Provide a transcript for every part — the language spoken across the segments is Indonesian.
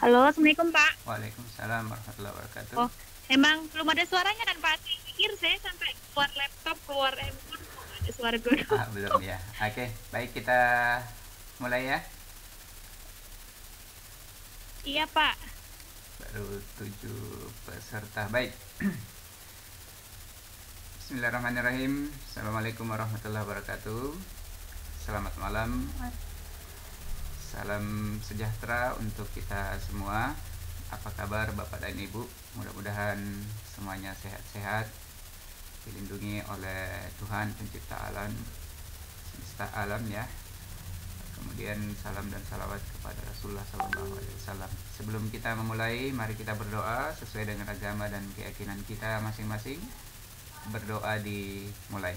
Halo, Assalamualaikum Pak. Waalaikumsalam warahmatullahi wabarakatuh. Oh, emang belum ada suaranya kan Pak? Saya pikir saya sampai keluar laptop, keluar handphone, kok nggak ada suara dua-dua. Belum ya. Oke, baik kita mulai ya. Iya Pak. Baru 7 peserta. Baik. Bismillahirrahmanirrahim. Assalamualaikum warahmatullahi wabarakatuh. Selamat malam. Salam sejahtera untuk kita semua. Apa kabar Bapak dan Ibu? Mudah-mudahan semuanya sehat-sehat, dilindungi oleh Tuhan pencipta alam semesta alam ya. Kemudian salam dan salawat kepada Rasulullah SAW. Sebelum kita memulai, mari kita berdoa sesuai dengan agama dan keyakinan kita masing-masing. Berdoa dimulai.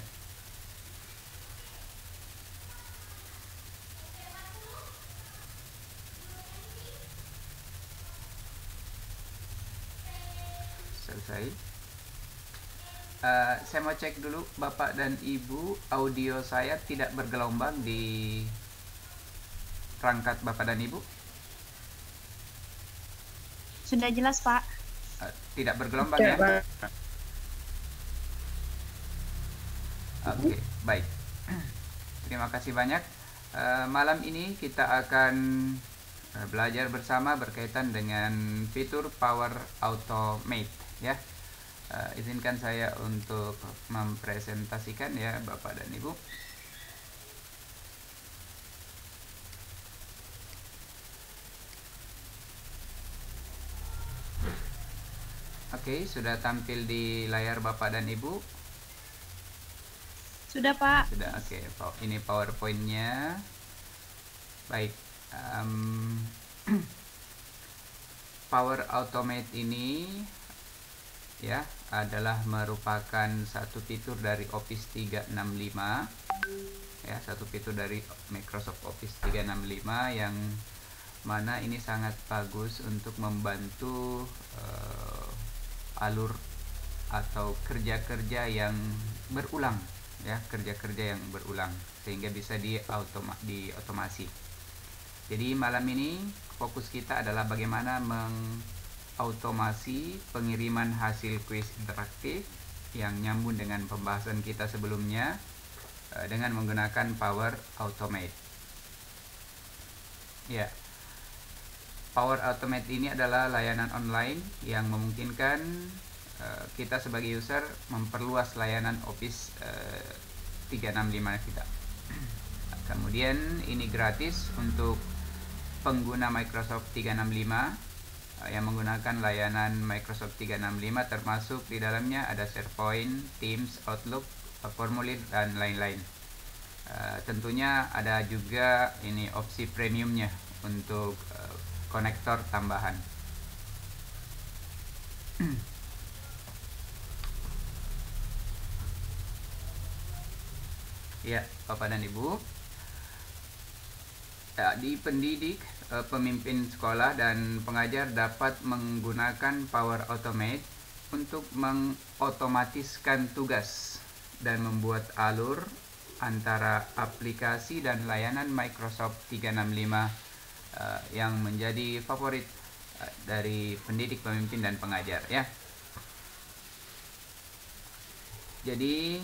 Selesai. Saya mau cek dulu Bapak dan Ibu, audio saya tidak bergelombang di perangkat Bapak dan Ibu. Sudah jelas Pak. Tidak bergelombang ya. Oke, baik. Terima kasih banyak. Malam ini kita akan belajar bersama berkaitan dengan fitur Power Automate ya. Izinkan saya untuk mempresentasikan ya Bapak dan Ibu. Oke, sudah tampil di layar Bapak dan Ibu. Sudah Pak. Sudah, oke. Ini PowerPoint-nya. Baik. Power Automate ini ya adalah merupakan satu fitur dari Office 365 ya, satu fitur dari Microsoft Office 365 yang mana ini sangat bagus untuk membantu alur atau kerja-kerja yang berulang ya, kerja-kerja yang berulang sehingga bisa diotomasi. Jadi malam ini fokus kita adalah bagaimana mengautomasi pengiriman hasil kuis interaktif yang nyambung dengan pembahasan kita sebelumnya dengan menggunakan Power Automate. Ya. Power Automate ini adalah layanan online yang memungkinkan kita sebagai user memperluas layanan Office 365 kita. Kemudian ini gratis untuk pengguna Microsoft 365 yang menggunakan layanan Microsoft 365, termasuk di dalamnya ada SharePoint, Teams, Outlook, formulir dan lain-lain. Tentunya ada juga ini opsi premiumnya untuk konektor tambahan. Ya, Bapak dan Ibu, di pendidik, pemimpin sekolah dan pengajar dapat menggunakan Power Automate untuk mengotomatiskan tugas dan membuat alur antara aplikasi dan layanan Microsoft 365 yang menjadi favorit dari pendidik, pemimpin dan pengajar ya. Jadi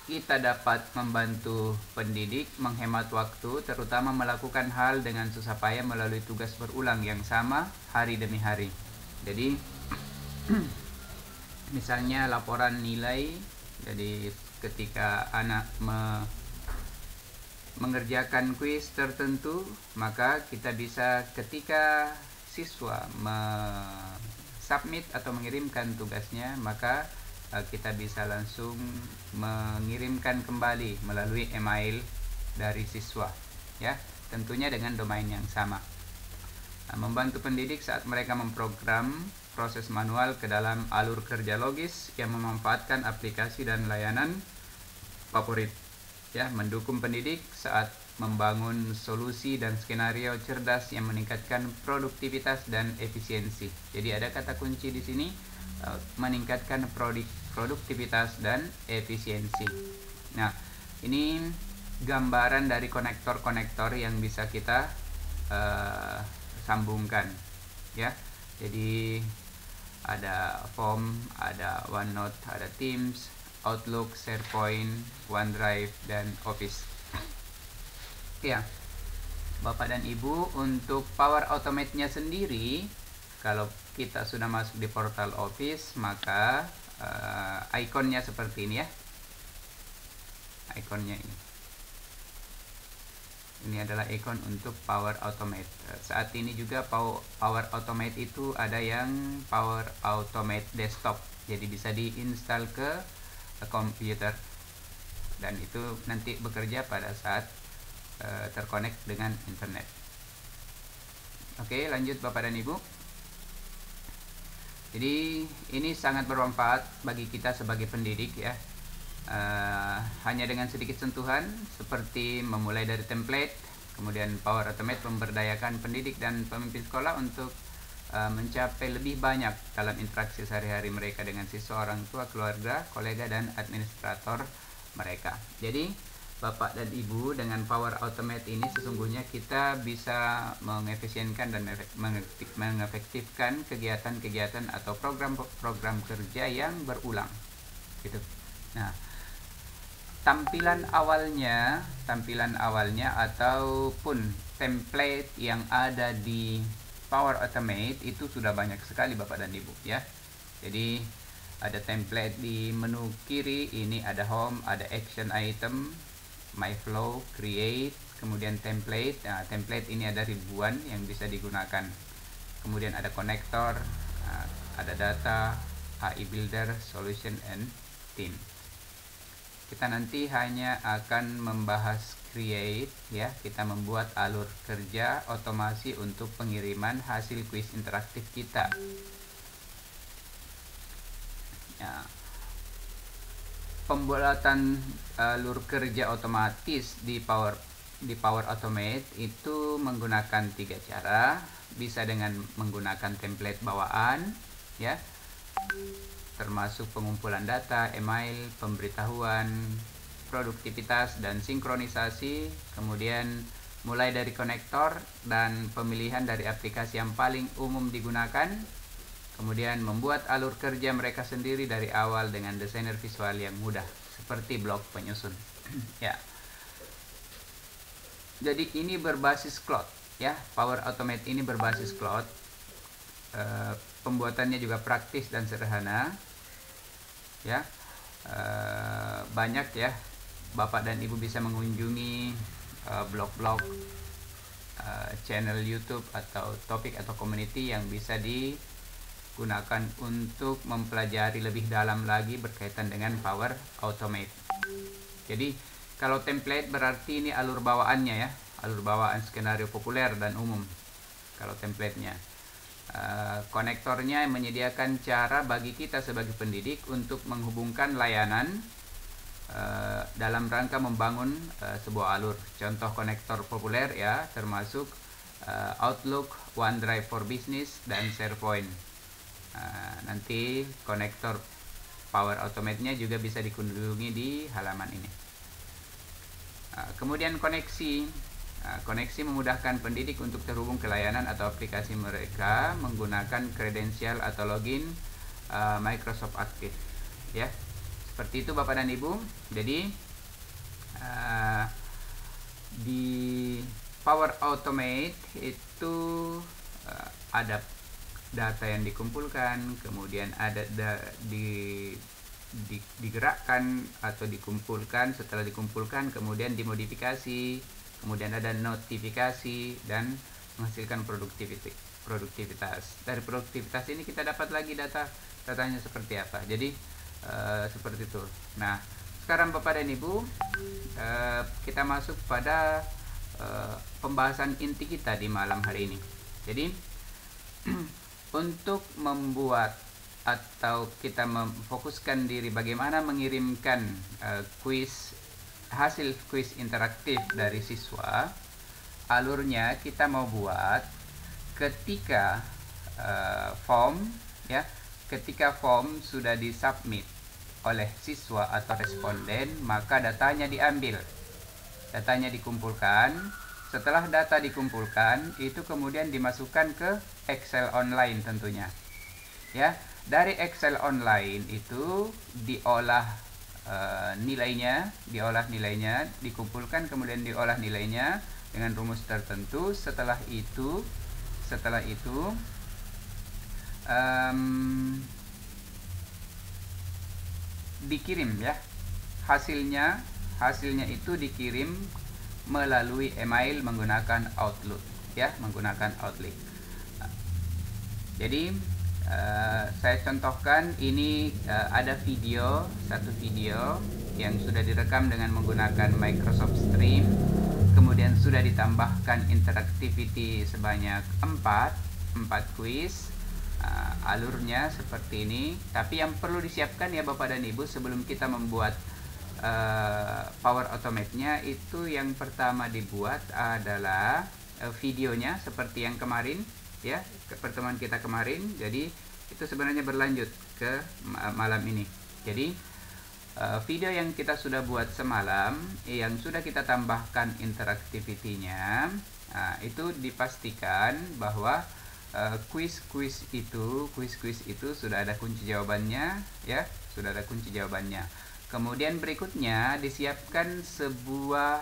kita dapat membantu pendidik menghemat waktu, terutama melakukan hal dengan susah payah melalui tugas berulang yang sama hari demi hari. Jadi misalnya laporan nilai, jadi ketika anak mengerjakan kuis tertentu, maka kita bisa ketika siswa submit atau mengirimkan tugasnya, maka kita bisa langsung mengirimkan kembali melalui email dari siswa ya, tentunya dengan domain yang sama. Membantu pendidik saat mereka memprogram proses manual ke dalam alur kerja logis yang memanfaatkan aplikasi dan layanan favorit ya, mendukung pendidik saat membangun solusi dan skenario cerdas yang meningkatkan produktivitas dan efisiensi. Jadi ada kata kunci di sini, meningkatkan produktivitas dan efisiensi. Nah, ini gambaran dari konektor-konektor yang bisa kita sambungkan ya. Jadi ada form, ada OneNote, ada Teams, Outlook, SharePoint, OneDrive, dan Office. Ya, Bapak dan Ibu, untuk Power Automate-nya sendiri, kalau kita sudah masuk di portal Office, maka ikonnya seperti ini ya. Ikonnya ini adalah ikon untuk Power Automate. Saat ini juga Power Automate itu ada yang Power Automate Desktop, jadi bisa diinstal ke komputer dan itu nanti bekerja pada saat terkonek dengan internet. Oke, lanjut Bapak dan Ibu. Jadi ini sangat bermanfaat bagi kita sebagai pendidik ya. Hanya dengan sedikit sentuhan seperti memulai dari template, kemudian Power Automate memberdayakan pendidik dan pemimpin sekolah untuk mencapai lebih banyak dalam interaksi sehari-hari mereka dengan siswa, orang tua, keluarga, kolega, dan administrator mereka. Jadi Bapak dan Ibu, dengan Power Automate ini sesungguhnya kita bisa mengefisienkan dan mengefektifkan kegiatan-kegiatan atau program-program kerja yang berulang gitu. Nah, tampilan awalnya ataupun template yang ada di Power Automate itu sudah banyak sekali Bapak dan Ibu ya. Jadi ada template di menu kiri, ini ada home, ada action item, my flow, create, kemudian template. Nah, template ini ada ribuan yang bisa digunakan. Kemudian ada connector, ada data, AI builder, solution, and theme. Kita nanti hanya akan membahas create ya, kita membuat alur kerja otomasi untuk pengiriman hasil kuis interaktif kita. Ya. Pembuatan alur kerja otomatis di Power Automate itu menggunakan 3 cara. Bisa dengan menggunakan template bawaan ya, termasuk pengumpulan data, email, pemberitahuan, produktivitas, dan sinkronisasi. Kemudian mulai dari konektor dan pemilihan dari aplikasi yang paling umum digunakan. Kemudian membuat alur kerja mereka sendiri dari awal dengan desainer visual yang mudah seperti blok penyusun. Ya. Jadi ini berbasis cloud ya. Power Automate ini berbasis cloud. Pembuatannya juga praktis dan sederhana ya. Banyak ya, Bapak dan Ibu bisa mengunjungi blog-blog, channel YouTube atau topik atau community yang bisa digunakan untuk mempelajari lebih dalam lagi berkaitan dengan Power Automate. Jadi kalau template berarti ini alur bawaannya ya, alur bawaan skenario populer dan umum kalau template-nya. Konektornya menyediakan cara bagi kita sebagai pendidik untuk menghubungkan layanan dalam rangka membangun sebuah alur. Contoh konektor populer ya, termasuk Outlook, OneDrive for Business, dan SharePoint. Nanti konektor Power Automate-nya juga bisa dikunjungi di halaman ini. Kemudian koneksi. Koneksi memudahkan pendidik untuk terhubung ke layanan atau aplikasi mereka menggunakan kredensial atau login Microsoft Active ya. Seperti itu Bapak dan Ibu. Jadi di Power Automate itu ada data yang dikumpulkan, kemudian ada digerakkan atau dikumpulkan. Setelah dikumpulkan kemudian dimodifikasi, kemudian ada notifikasi dan menghasilkan produktivitas. Dari produktivitas ini kita dapat lagi datanya seperti apa. Jadi seperti itu. Nah, sekarang Bapak dan Ibu, kita masuk pada pembahasan inti kita di malam hari ini. Jadi untuk membuat atau kita memfokuskan diri bagaimana mengirimkan hasil kuis interaktif dari siswa, alurnya kita mau buat ketika form ya, ketika form sudah disubmit oleh siswa atau responden, maka datanya diambil, datanya dikumpulkan, Setelah data dikumpulkan, itu kemudian dimasukkan ke Excel online tentunya. Ya, dari Excel online itu diolah nilainya, dikumpulkan kemudian diolah nilainya dengan rumus tertentu. Setelah itu dikirim ya, hasilnya itu dikirim melalui email menggunakan Outlook ya, menggunakan Outlook. Jadi saya contohkan ini, ada satu video yang sudah direkam dengan menggunakan Microsoft Stream, kemudian sudah ditambahkan interactivity sebanyak 4 quiz. Alurnya seperti ini, tapi yang perlu disiapkan ya Bapak dan Ibu sebelum kita membuat Power Automate-nya, itu yang pertama dibuat adalah videonya seperti yang kemarin ya, ke pertemuan kita kemarin. Jadi itu sebenarnya berlanjut ke malam ini. Jadi video yang kita sudah buat semalam, yang sudah kita tambahkan interactivity-nya, itu dipastikan bahwa quiz-quiz itu sudah ada kunci jawabannya ya, sudah ada kunci jawabannya. Kemudian berikutnya disiapkan sebuah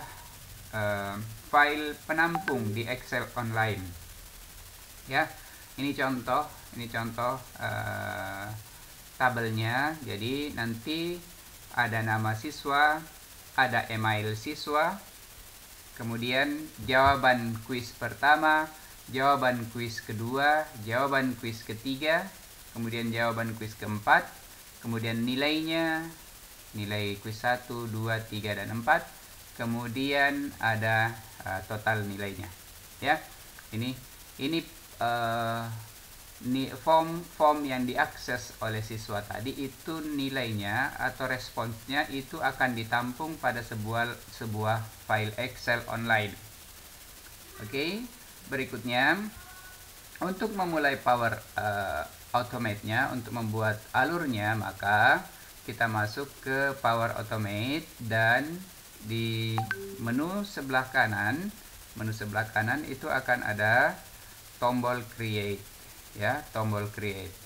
file penampung di Excel online ya. Ini contoh tabelnya. Jadi nanti ada nama siswa, ada email siswa, kemudian jawaban kuis pertama, jawaban kuis kedua, jawaban kuis ketiga, kemudian jawaban kuis keempat, kemudian nilainya, nilai kuis 1, 2, 3, dan 4, kemudian ada total nilainya ya. Ini form yang diakses oleh siswa tadi, itu nilainya atau responsnya itu akan ditampung pada sebuah file Excel online. Oke. Berikutnya, untuk memulai Power Automate-nya, untuk membuat alurnya, maka kita masuk ke Power Automate dan di menu sebelah kanan itu akan ada tombol Create ya, tombol Create.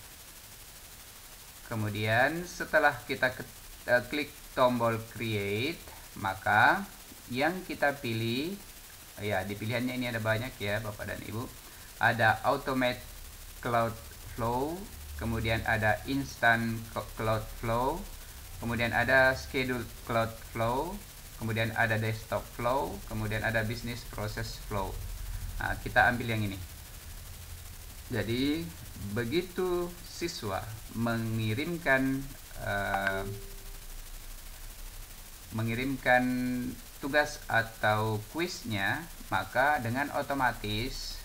Kemudian setelah kita klik tombol Create, maka yang kita pilih ya, di pilihannya ini ada banyak ya Bapak dan Ibu. Ada Automate Cloud Flow, kemudian ada Instant Cloud Flow, kemudian ada Schedule Cloud Flow, kemudian ada Desktop Flow, kemudian ada Business Process Flow. Nah, kita ambil yang ini. Jadi begitu siswa mengirimkan tugas atau kuisnya, maka dengan otomatis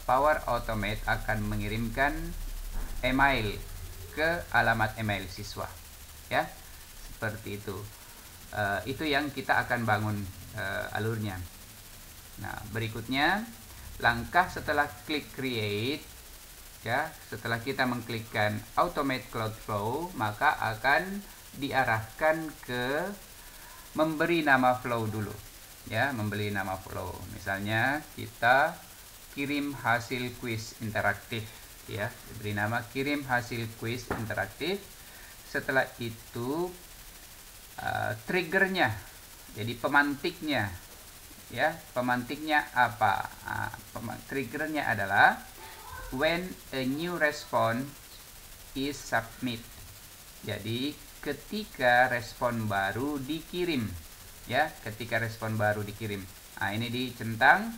Power Automate akan mengirimkan email ke alamat email siswa ya, seperti itu. Itu yang kita akan bangun alurnya. Nah, berikutnya langkah setelah klik Create ya, setelah kita mengklikkan Automate Cloud Flow, maka akan diarahkan ke memberi nama flow dulu ya, memberi nama flow. Misalnya kita kirim hasil kuis interaktif ya, diberi nama kirim hasil kuis interaktif. Setelah itu triggernya, jadi pemantiknya ya, pemantiknya apa? Triggernya adalah when a new response is submit. Jadi ketika respon baru dikirim ya, ketika respon baru dikirim. Nah, ini dicentang.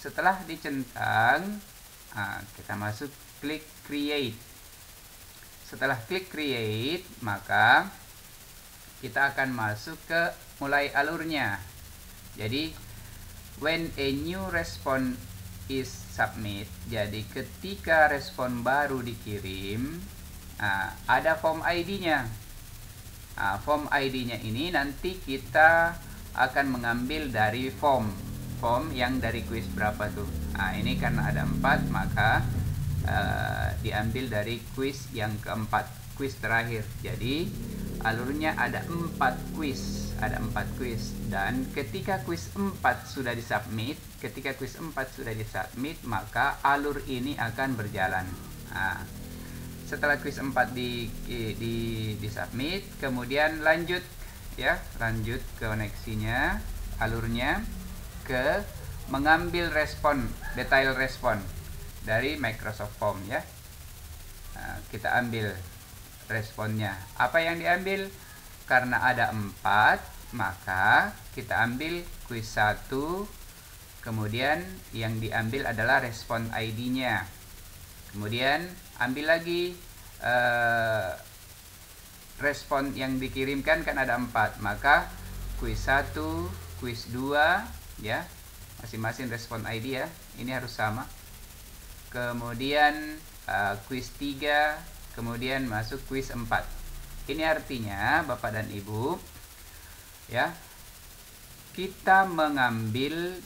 Setelah dicentang, kita masuk klik Create. Setelah klik Create, maka kita akan masuk ke mulai alurnya. Jadi when a new response is submit, jadi ketika respon baru dikirim, ada form ID-nya. Form ID-nya ini nanti kita akan mengambil dari form yang dari kuis berapa tuh. Ini karena ada 4, maka diambil dari kuis yang keempat, kuis terakhir. Jadi alurnya ada 4 kuis, dan ketika kuis 4 sudah disubmit, maka alur ini akan berjalan. Nah, setelah kuis 4 disubmit, kemudian lanjut koneksinya, alurnya ke mengambil detail respon dari Microsoft Form ya. Nah, kita ambil responnya. Apa yang diambil? Karena ada 4, maka kita ambil kuis 1, kemudian yang diambil adalah respon ID-nya. Kemudian ambil lagi respon yang dikirimkan, kan ada 4, maka kuis 1, kuis 2 ya, masing-masing respon ID ya, ini harus sama. Kemudian kuis 3, kemudian masuk kuis 4. Ini artinya Bapak dan Ibu ya, kita mengambil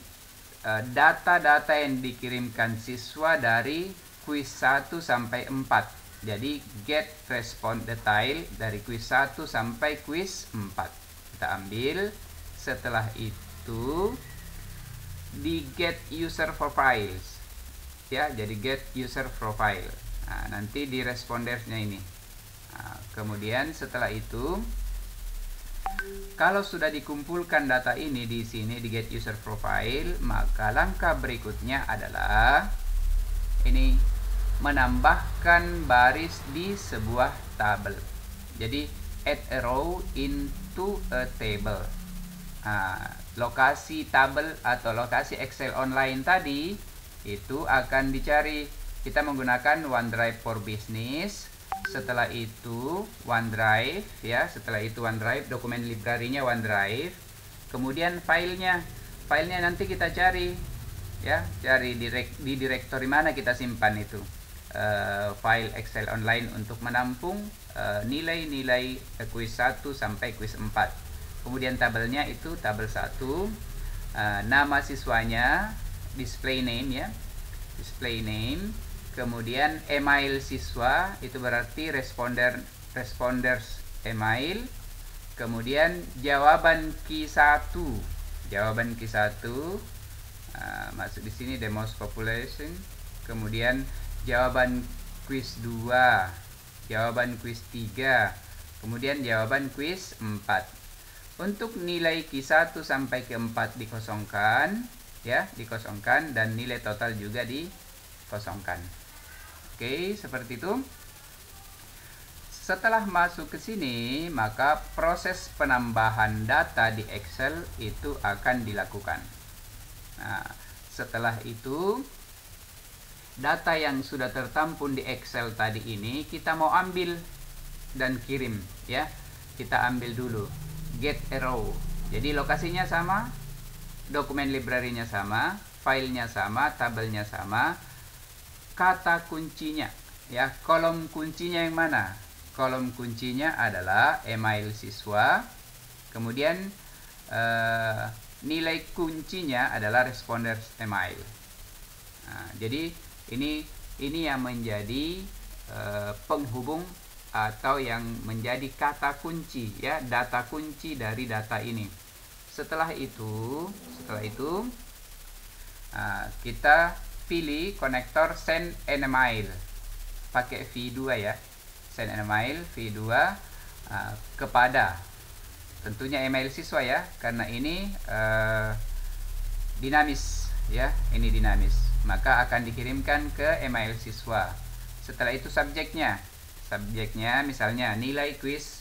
data-data yang dikirimkan siswa dari kuis 1 sampai 4. Jadi get respon detail dari kuis 1 sampai kuis 4 kita ambil. Setelah itu di get user profiles ya, jadi get user profile. Nah, nanti di respondersnya ini. Nah, kemudian setelah itu, kalau sudah dikumpulkan data ini di sini di get user profile, maka langkah berikutnya adalah ini, menambahkan baris di sebuah tabel. Jadi add a row into a table. Nah, lokasi tabel atau lokasi Excel online tadi itu akan dicari. Kita menggunakan OneDrive for Business. Setelah itu OneDrive ya, dokumen library-nya OneDrive. Kemudian filenya nanti kita cari ya, cari di direktori mana kita simpan itu file Excel online untuk menampung nilai-nilai kuis 1 sampai kuis 4. Kemudian tabelnya itu tabel 1, nama siswanya, display name ya, kemudian email siswa itu berarti responders email, kemudian jawaban Q1 masuk di sini, the most population, kemudian jawaban kuis 2, jawaban kuis 3, kemudian jawaban kuis 4. Untuk nilai Q1 sampai ke-4 dikosongkan ya, dan nilai total juga dikosongkan. Oke, seperti itu. Setelah masuk ke sini, maka proses penambahan data di Excel itu akan dilakukan. Nah, setelah itu data yang sudah tertampung di Excel tadi ini kita mau ambil dan kirim ya. Kita ambil dulu get a row. Jadi lokasinya sama, dokumen library-nya sama, filenya sama, tabelnya sama. Kata kuncinya ya, kolom kuncinya yang mana? Kolom kuncinya adalah email siswa. Kemudian nilai kuncinya adalah responders email. Nah, jadi ini yang menjadi penghubung atau yang menjadi kata kunci ya, data kunci dari data ini. Setelah itu kita pilih konektor send an email pakai V2 ya, send an email V2 kepada tentunya email siswa ya, karena ini dinamis ya, ini dinamis, maka akan dikirimkan ke email siswa. Setelah itu subjeknya misalnya nilai kuis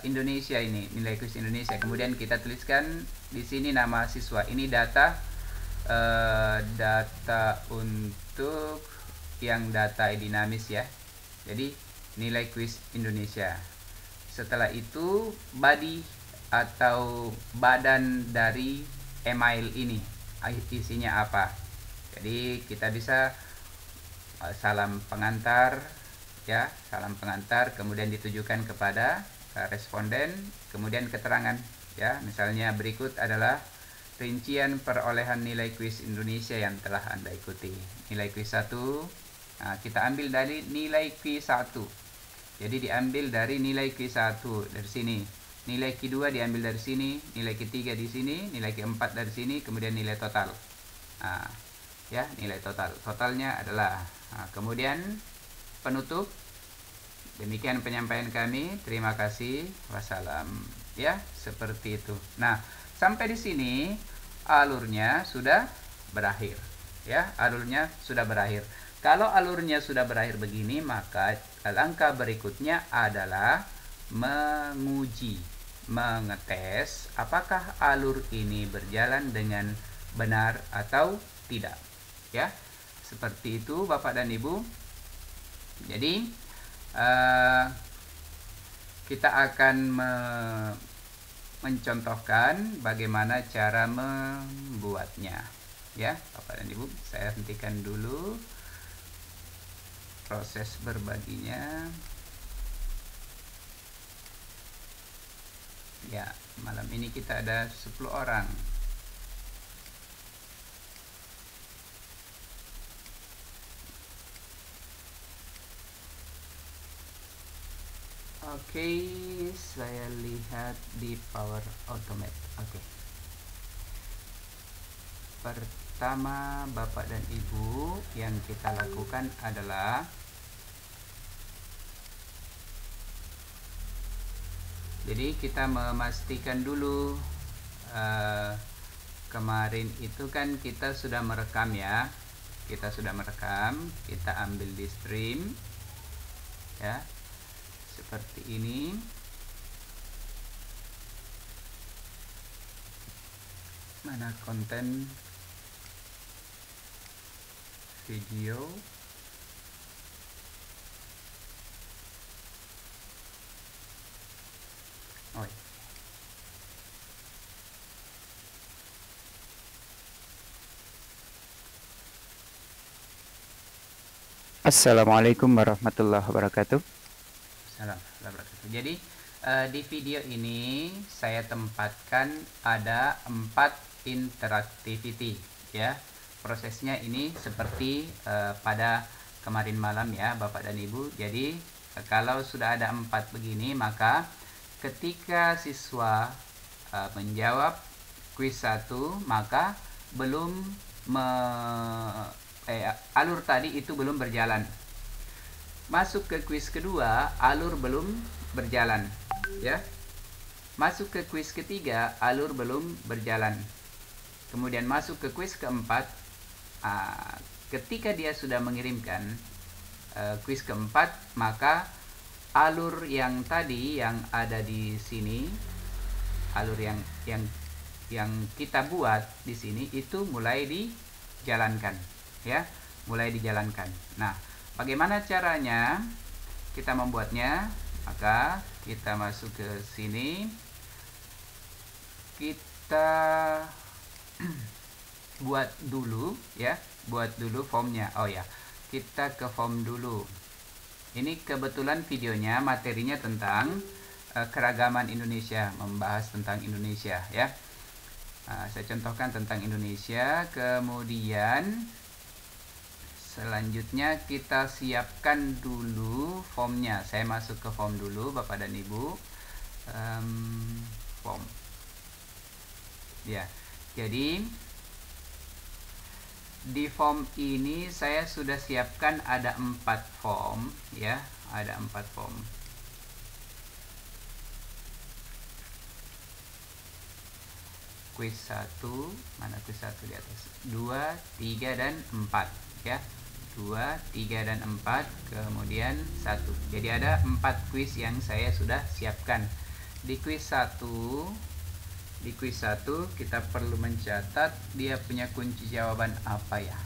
Indonesia, ini nilai kuis Indonesia. Kemudian kita tuliskan di sini nama siswa. Ini data untuk yang data dinamis ya. Jadi nilai kuis Indonesia. Setelah itu body atau badan dari email ini isinya apa. Jadi kita bisa salam pengantar ya, kemudian ditujukan kepada responden, kemudian keterangan ya, misalnya berikut adalah rincian perolehan nilai kuis Indonesia yang telah Anda ikuti. Nilai kuis 1 kita ambil dari nilai kuis 1 Jadi diambil dari nilai Q1 dari sini. Nilai Q2 diambil dari sini, nilai Q3 di sini, nilai Q4 dari sini, kemudian nilai total. Nah, ya, nilai total. Totalnya adalah kemudian penutup. Demikian penyampaian kami. Terima kasih. Wassalam. Ya, seperti itu. Nah, sampai di sini alurnya sudah berakhir. Ya, alurnya sudah berakhir. Kalau alurnya sudah berakhir begini, maka langkah berikutnya adalah menguji, mengetes apakah alur ini berjalan dengan benar atau tidak. Ya, seperti itu Bapak dan Ibu. Jadi kita akan mencontohkan bagaimana cara membuatnya. Ya, Bapak dan Ibu, saya hentikan dulu proses berbaginya. Ya, malam ini kita ada 10 orang. Oke, saya lihat di Power Automate. Oke. Pertama, Bapak dan Ibu, yang kita lakukan adalah jadi kita memastikan dulu kemarin itu kan kita sudah merekam ya. Kita sudah merekam, kita ambil di stream ya. Seperti ini. Mana konten video? Oh. Assalamualaikum warahmatullahi wabarakatuh. Jadi di video ini saya tempatkan ada 4 interactivity ya. Prosesnya ini seperti pada kemarin malam ya Bapak dan Ibu. Jadi kalau sudah ada 4 begini, maka ketika siswa menjawab kuis 1, maka belum alur tadi itu belum berjalan. Masuk ke kuis kedua, alur belum berjalan ya. Masuk ke kuis ketiga, alur belum berjalan. Kemudian masuk ke kuis keempat, ketika dia sudah mengirimkan kuis keempat, maka alur yang tadi yang ada di sini, alur yang kita buat di sini itu mulai dijalankan ya, mulai dijalankan. Nah, bagaimana caranya kita membuatnya? Maka kita masuk ke sini, kita buat dulu ya, buat dulu formnya. Oh ya, kita ke form dulu. Ini kebetulan videonya materinya tentang keragaman Indonesia, membahas tentang Indonesia ya. Saya contohkan tentang Indonesia, kemudian selanjutnya kita siapkan dulu formnya. Saya masuk ke form dulu Bapak dan Ibu. Form ya. Jadi di form ini saya sudah siapkan ada 4 form ya, ada 4 form. Kuis 1, mana kuis 1 di atas? 2, 3 dan 4 ya. 2, 3 dan 4, kemudian 1. Jadi ada 4 kuis yang saya sudah siapkan. Di kuis 1 kita perlu mencatat dia punya kunci jawaban apa ya.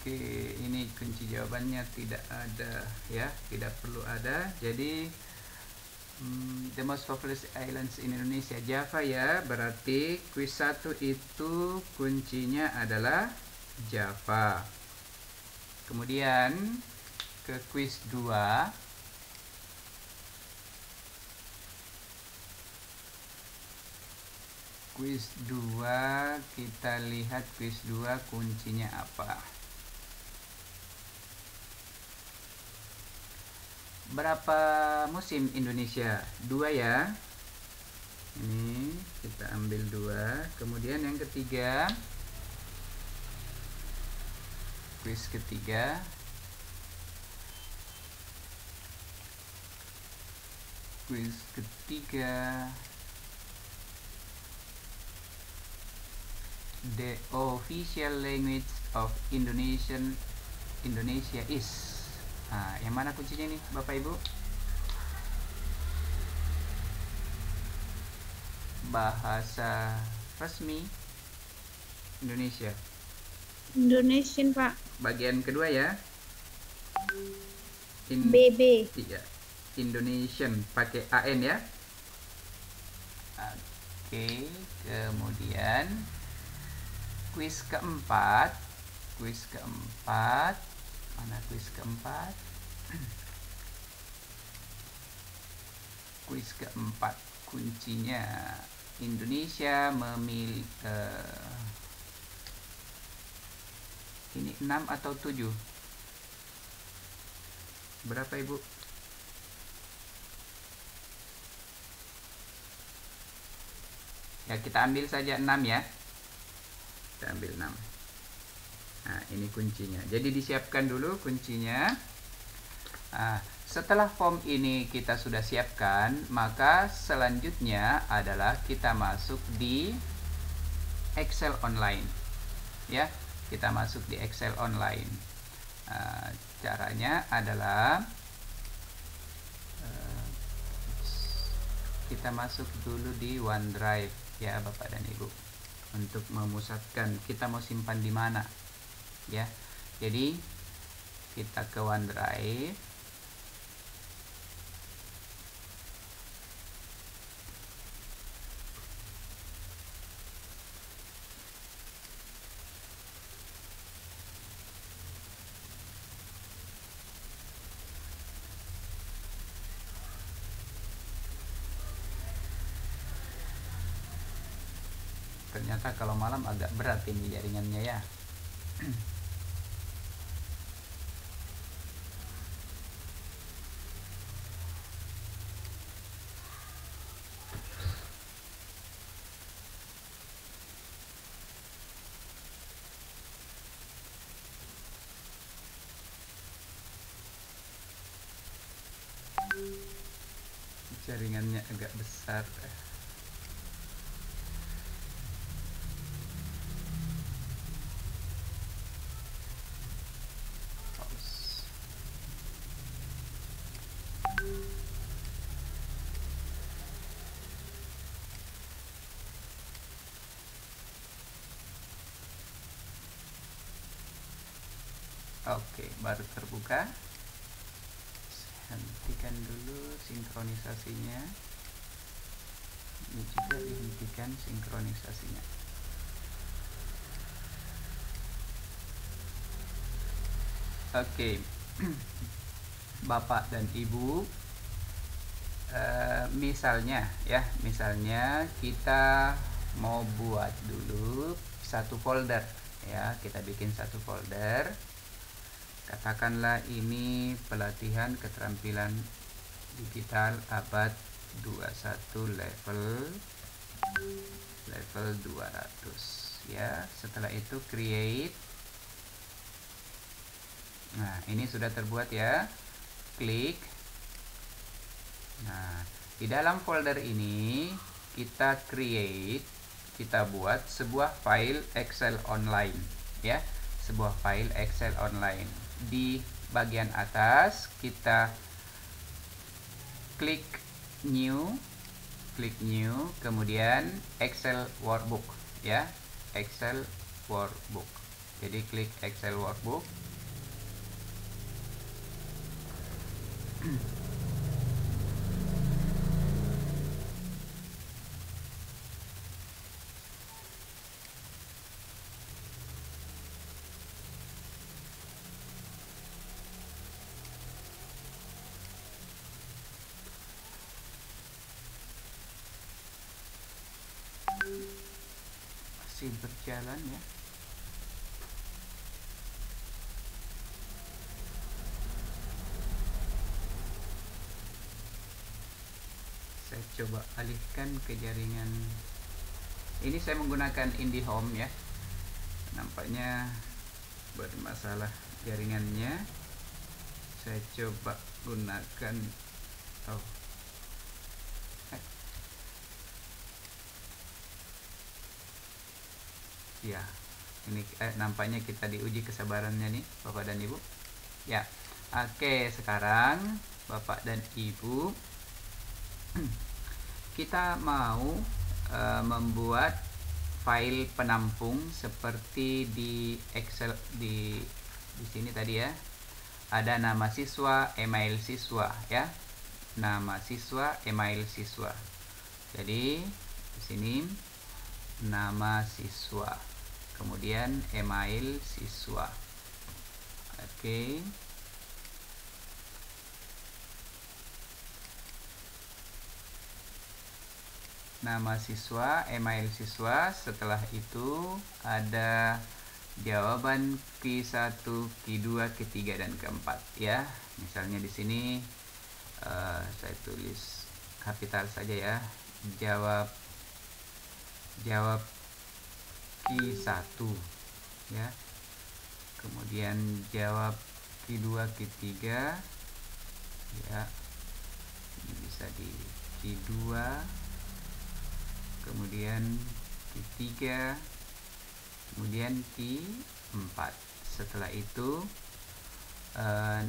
Oke, ini kunci jawabannya tidak ada ya, tidak perlu ada. Jadi the most populous islands in Indonesia, Java ya. Berarti kuis 1 itu kuncinya adalah Java. Kemudian ke kuis 2. Kuis 2, kita lihat kuis 2 kuncinya apa. Berapa musim Indonesia? 2 ya. Ini kita ambil 2. Kemudian yang ketiga, kuis ketiga. Kuis ketiga, the official language of Indonesia is. Nah, yang mana kuncinya nih, Bapak Ibu? Bahasa resmi Indonesia. Indonesian, Pak. Bagian kedua ya. BB. Iya. Indonesian pakai AN ya. Oke, kemudian kuis keempat. Mana kuis keempat? Kuis keempat kuncinya Indonesia memilih ini 6 atau 7? Berapa Ibu? Ya, kita ambil saja 6 ya. Kita ambil 6. Nah, ini kuncinya. Jadi disiapkan dulu kuncinya. Nah, setelah form ini kita sudah siapkan, maka selanjutnya adalah kita masuk di Excel online. Ya, kita masuk di Excel online. Caranya adalah kita masuk dulu di OneDrive ya Bapak dan Ibu, untuk memusatkan kita mau simpan di mana ya. Jadi kita ke OneDrive. Ternyata kalau malam agak berat ini jaringannya ya. Jaringannya agak besar. Oke, baru terbuka. Hentikan dulu sinkronisasinya. Ini juga dihentikan sinkronisasinya. Oke. Bapak dan Ibu, misalnya kita mau buat dulu satu folder ya. Kita bikin satu folder. Katakanlah ini pelatihan keterampilan digital abad 21 level 200 ya. Setelah itu create. Nah, ini sudah terbuat ya. Klik. Nah, di dalam folder ini kita buat sebuah file Excel online ya. Sebuah file Excel online. Di bagian atas kita klik new, kemudian Excel workbook ya. Excel workbook. Jadi klik Excel workbook. masih berjalan ya. Saya coba alihkan ke jaringan. Ini saya menggunakan IndiHome ya. Nampaknya bermasalah jaringannya. Saya coba gunakan ya, ini nampaknya kita diuji kesabarannya nih Bapak dan Ibu ya. Oke, sekarang Bapak dan Ibu kita mau membuat file penampung seperti di Excel. Di sini tadi ya ada nama siswa, email siswa ya, nama siswa, email siswa. Jadi di sini nama siswa, kemudian email siswa. Oke. Nama siswa, email siswa. Setelah itu ada jawaban Q1, Q2, Q3 dan Q4 ya. Misalnya di sini saya tulis kapital saja ya. Jawab Q1 ya. Kemudian jawab Q2, Q3 ya. Ini bisa di Q2, kemudian Q3, kemudian Q4. Setelah itu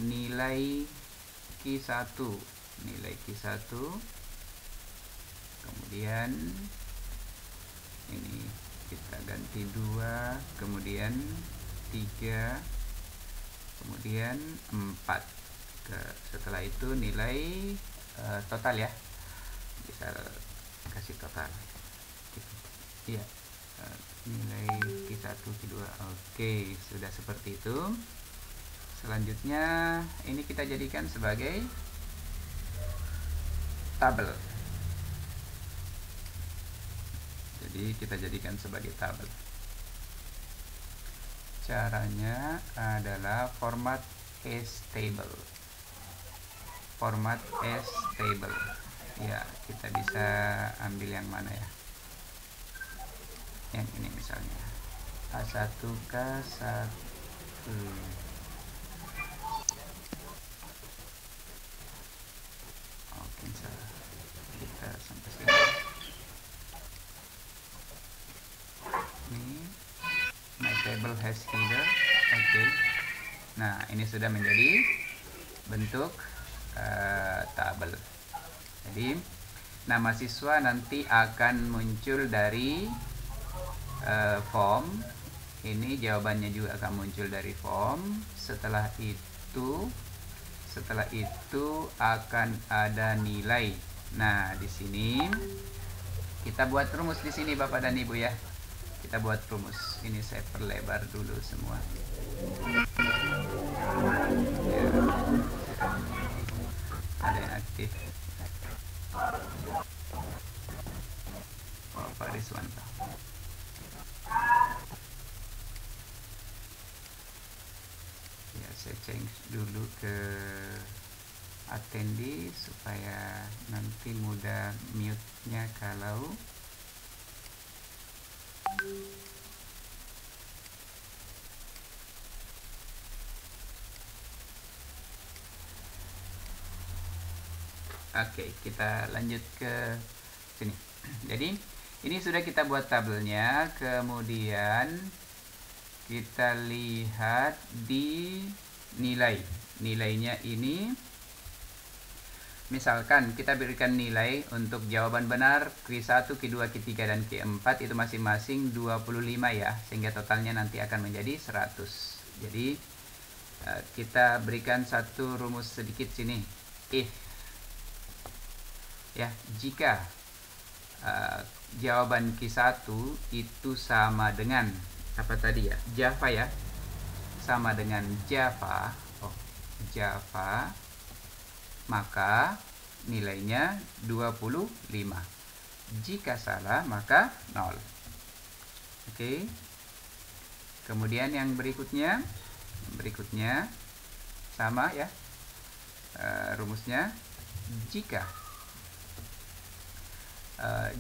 nilai Q1, kemudian ini kita ganti 2, kemudian 3, kemudian 4. Setelah itu nilai total ya, bisa kasih total ya, nilai Q1, Q2. Oke, sudah seperti itu. Selanjutnya ini kita jadikan sebagai tabel. Jadi kita jadikan sebagai tabel. Caranya adalah format as table. Format as table. Ya, kita bisa ambil yang mana ya? Yang ini misalnya. A1 K1. Oke, salah. Kita sampai sini. Ini my table has header. Oke. Nah, ini sudah menjadi bentuk tabel. Jadi nama siswa nanti akan muncul dari form. Ini jawabannya juga akan muncul dari form. Setelah itu akan ada nilai. Nah, di sini kita buat rumus di sini Bapak dan Ibu ya. Kita buat rumus. Ini saya perlebar dulu semua. Ya. Ada yang aktif. Pak Riswanto. Ya, saya change dulu ke attendee supaya nanti mudah mute-nya kalau Oke, kita lanjut ke sini. Jadi ini sudah kita buat tabelnya, kemudian kita lihat di nilai. Nilainya ini misalkan kita berikan nilai untuk jawaban benar Q1, Q2, Q3 dan Q4 itu masing-masing 25 ya, sehingga totalnya nanti akan menjadi 100. Jadi kita berikan satu rumus sedikit sini. If ya, jika jawaban Q1 itu sama dengan apa tadi ya, Java ya, sama dengan Java, Java, maka nilainya 25. Jika salah maka 0. Oke. Kemudian yang berikutnya sama ya, rumusnya. Jika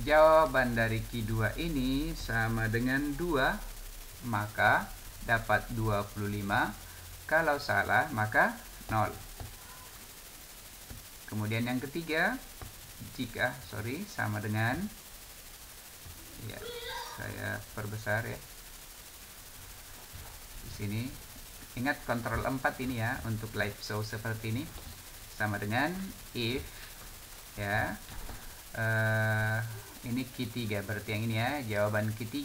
jawaban dari Q2 ini sama dengan 2, maka dapat 25. Kalau salah maka 0. Kemudian yang ketiga, jika sama dengan, ya, saya perbesar ya di sini. Ingat kontrol 4 ini ya untuk live show seperti ini. Sama dengan if ya, ini Q3 berarti yang ini ya, jawaban Q3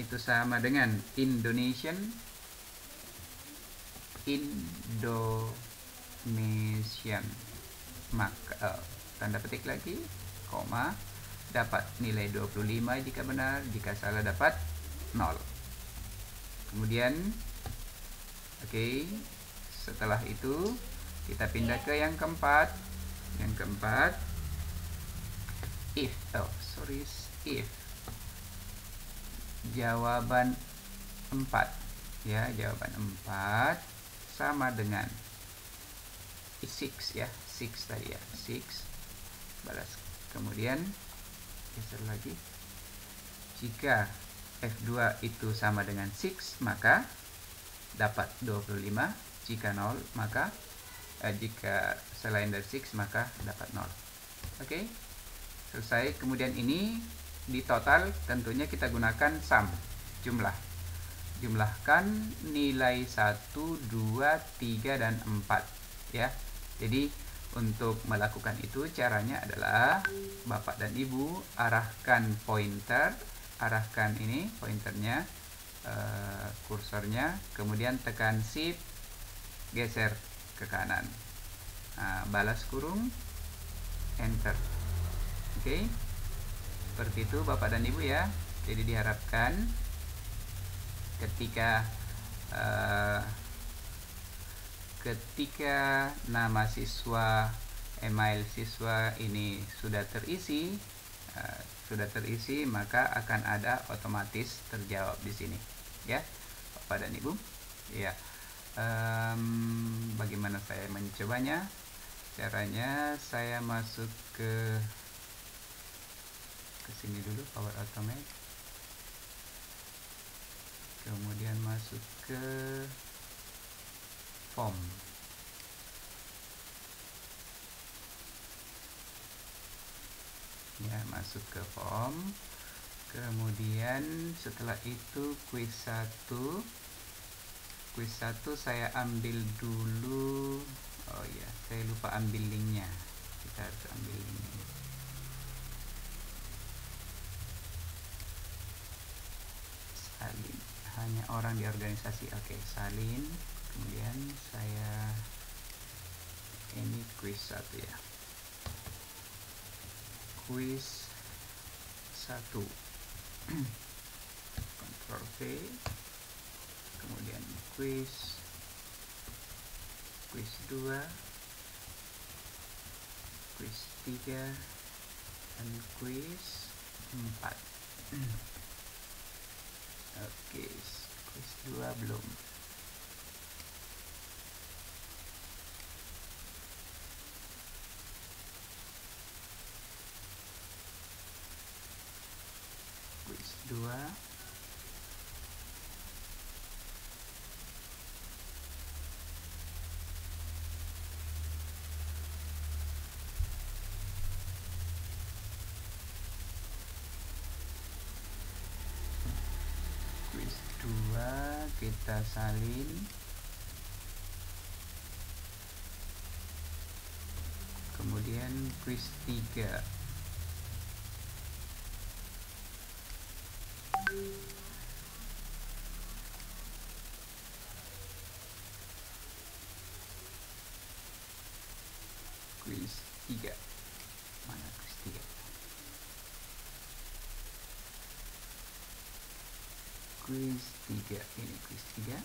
itu sama dengan Indonesian, maka tanda petik lagi, koma, dapat nilai 25 jika benar, jika salah dapat 0. Kemudian oke, setelah itu kita pindah ke yang keempat. If jawaban 4 ya, jawaban 4 sama dengan 6 ya, 6 tadi ya, 6 balas. Kemudian geser lagi, jika F2 itu sama dengan 6 maka dapat 25, jika 0 maka jika selain dari 6 maka dapat 0. Oke, selesai. Kemudian ini di total tentunya kita gunakan sum, jumlahkan nilai 1, 2, 3 dan 4 ya. Jadi untuk melakukan itu caranya adalah Bapak dan Ibu arahkan ini pointernya, kursornya, kemudian tekan shift, geser ke kanan, balas kurung, enter. Oke, seperti itu Bapak dan Ibu ya. Jadi diharapkan ketika nama siswa, email siswa ini sudah terisi, maka akan ada otomatis terjawab di sini ya Bapak dan Ibu ya. Bagaimana saya mencobanya? Caranya saya masuk ke sini dulu, Power Automate, kemudian masuk ke form. Ya, masuk ke form. Kemudian setelah itu quiz 1 saya ambil dulu. Oh ya, saya lupa ambil linknya. Kita harus ambil linknya. Salin, hanya orang di organisasi. Oke, salin. Kemudian saya ini quiz 1 ya, quiz 1. Ctrl V, kemudian quiz 2, quiz 3 dan quiz 4. Oke, quiz 2 belum. Quiz 2. Quiz 2 kita salin. Kemudian quiz 3. Quiz 3. Mana quiz 3? Quiz 3. Ini quiz 3.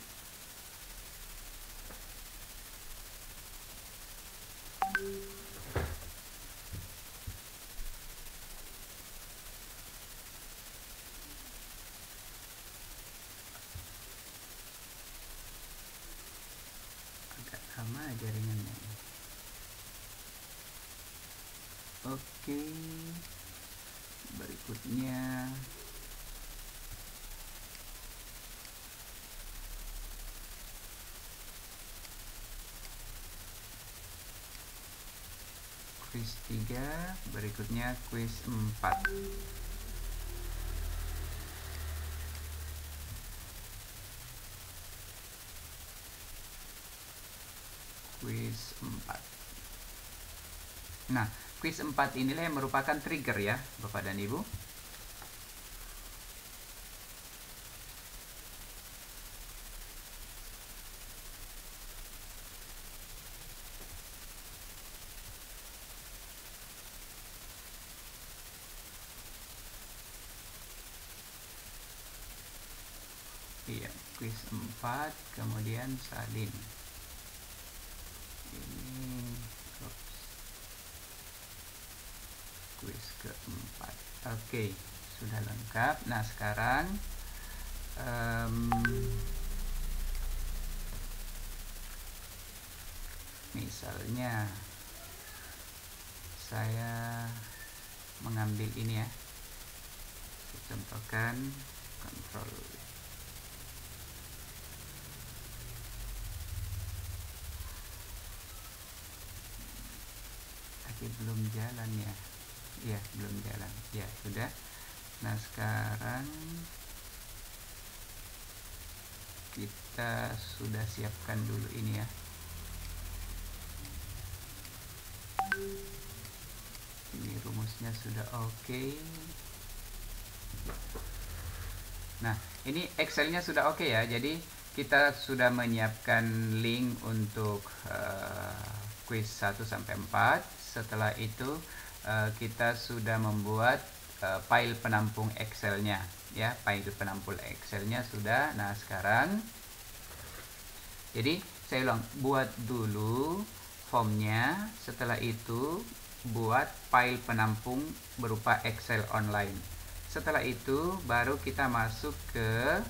jaringannya? Oke, berikutnya kuis 3, berikutnya kuis 4. Kuis 4. Nah, kuis 4 inilah yang merupakan trigger ya, Bapak dan Ibu. Iya, kuis 4, kemudian salin. Ini kuis keempat. Oke, sudah lengkap. Nah, sekarang misalnya saya mengambil ini ya, saya contohkan kontrol. Tapi belum jalan ya. Ya, belum jalan. Ya, sudah. Nah, sekarang kita sudah siapkan dulu ini ya. Ini rumusnya sudah oke. Nah, ini Excelnya sudah oke ya. Jadi kita sudah menyiapkan link untuk quiz 1 sampai 4. Setelah itu kita sudah membuat file penampung Excelnya ya. File penampung Excelnya sudah. Nah, sekarang jadi saya ulang, buat dulu formnya, setelah itu buat file penampung berupa Excel online. Setelah itu baru kita masuk ke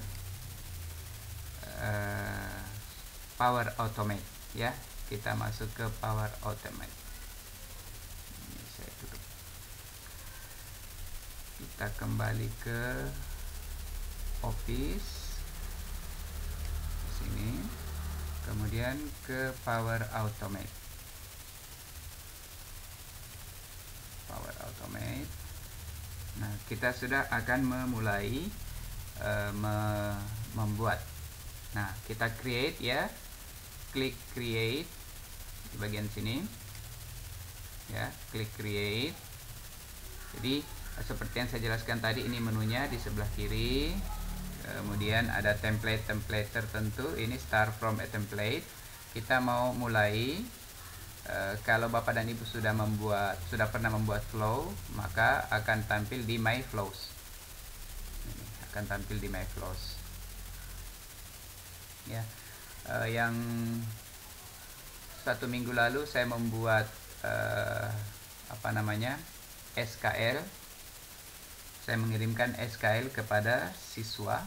Power Automate ya. Kita masuk ke Power Automate. Ini saya tutup. Kita kembali ke Office di sini, kemudian ke Power Automate. Power Automate. Nah, kita sudah akan memulai membuat. Nah, kita create ya. Klik create di bagian sini. Ya, klik create. Jadi, seperti yang saya jelaskan tadi, ini menunya di sebelah kiri. Kemudian ada template tertentu. Ini start from a template. Kita mau mulai. Kalau Bapak dan Ibu sudah pernah membuat flow, maka akan tampil di My Flows. Ini akan tampil di My Flows. Ya, yang 1 minggu lalu saya membuat SKL. Saya mengirimkan SKL kepada siswa.